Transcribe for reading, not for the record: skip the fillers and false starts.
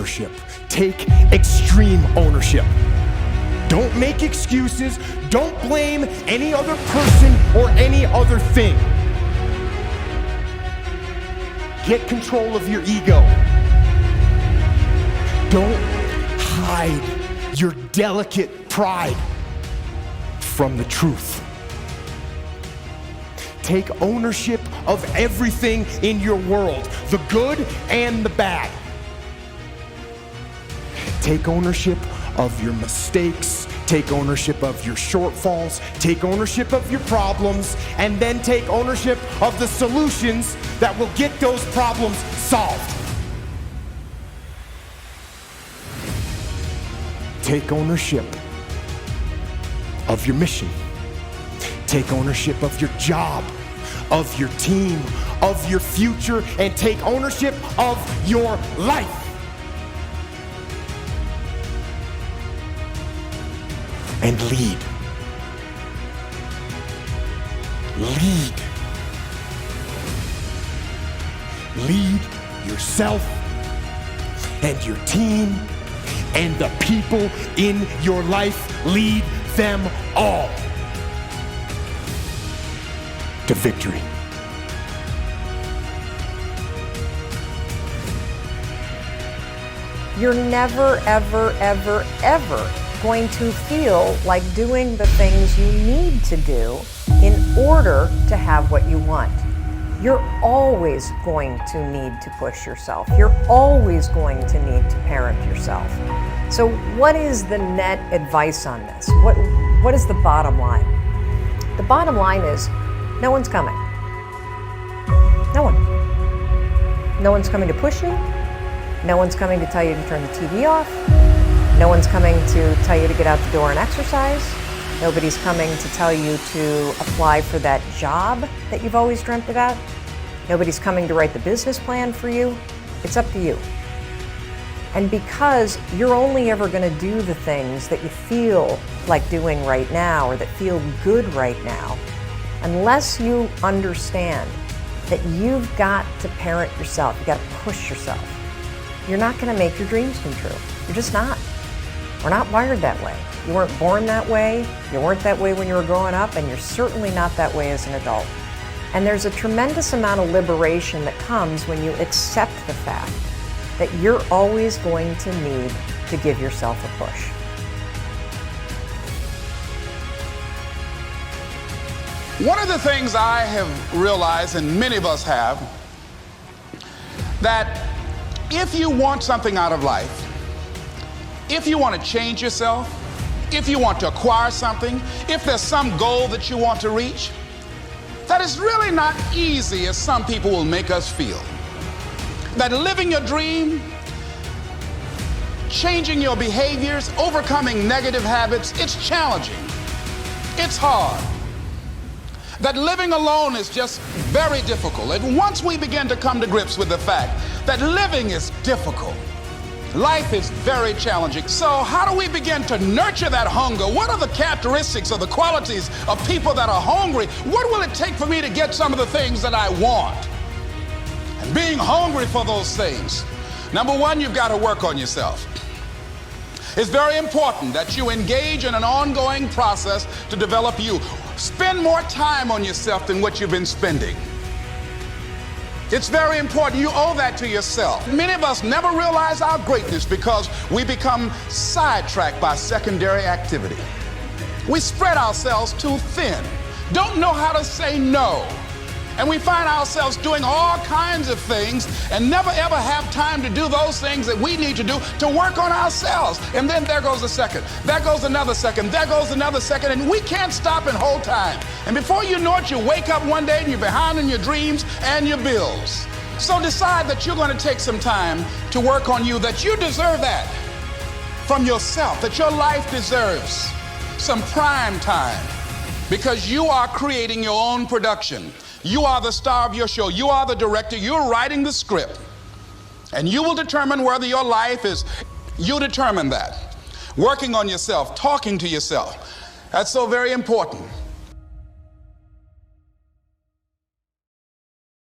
ownership. Take extreme ownership. Don't make excuses. Don't blame any other person or any other thing. Get control of your ego. Don't hide your delicate pride from the truth. Take ownership of everything in your world, the good and the bad. Take ownership of your mistakes, take ownership of your shortfalls, take ownership of your problems, and then take ownership of the solutions that will get those problems solved. Take ownership of your mission. Take ownership of your job, of your team, of your future, and take ownership of your life. And lead. Lead. Lead yourself and your team and the people in your life. Lead them all to victory. You're never, ever, ever, ever going to feel like doing the things you need to do in order to have what you want. You're always going to need to push yourself. You're always going to need to parent yourself. So what is the net advice on this? What is the bottom line? The bottom line is no one's coming. No one. No one's coming to push you. No one's coming to tell you to turn the TV off. No one's coming to tell you to get out the door and exercise. Nobody's coming to tell you to apply for that job that you've always dreamt about. Nobody's coming to write the business plan for you. It's up to you. And because you're only ever going to do the things that you feel like doing right now or that feel good right now, unless you understand that you've got to parent yourself, you've got to push yourself, you're not going to make your dreams come true. You're just not. We're not wired that way. You weren't born that way, you weren't that way when you were growing up, and you're certainly not that way as an adult. And there's a tremendous amount of liberation that comes when you accept the fact that you're always going to need to give yourself a push. One of the things I have realized, and many of us have, that if you want something out of life, if you want to change yourself, if you want to acquire something, if there's some goal that you want to reach, that is really not easy as some people will make us feel. That living your dream, changing your behaviors, overcoming negative habits, it's challenging. It's hard. That living alone is just very difficult. And once we begin to come to grips with the fact that living is difficult, life is very challenging. So how do we begin to nurture that hunger? What are the characteristics or the qualities of people that are hungry? What will it take for me to get some of the things that I want? And being hungry for those things, number one, you've got to work on yourself. It's very important that you engage in an ongoing process to develop you. Spend more time on yourself than what you've been spending. It's very important. You owe that to yourself. Many of us never realize our greatness because we become sidetracked by secondary activity. We spread ourselves too thin, don't know how to say no. And we find ourselves doing all kinds of things and never ever have time to do those things that we need to do to work on ourselves. And then there goes a second, there goes another second, there goes another second, and we can't stop and hold time. And before you know it, you wake up one day and you're behind in your dreams and your bills. So decide that you're going to take some time to work on you, that you deserve that from yourself, that your life deserves some prime time because you are creating your own production. You are the star of your show. You are the director. You're writing the script. And you will determine whether your life is, you determine that. Working on yourself, talking to yourself. That's so very important.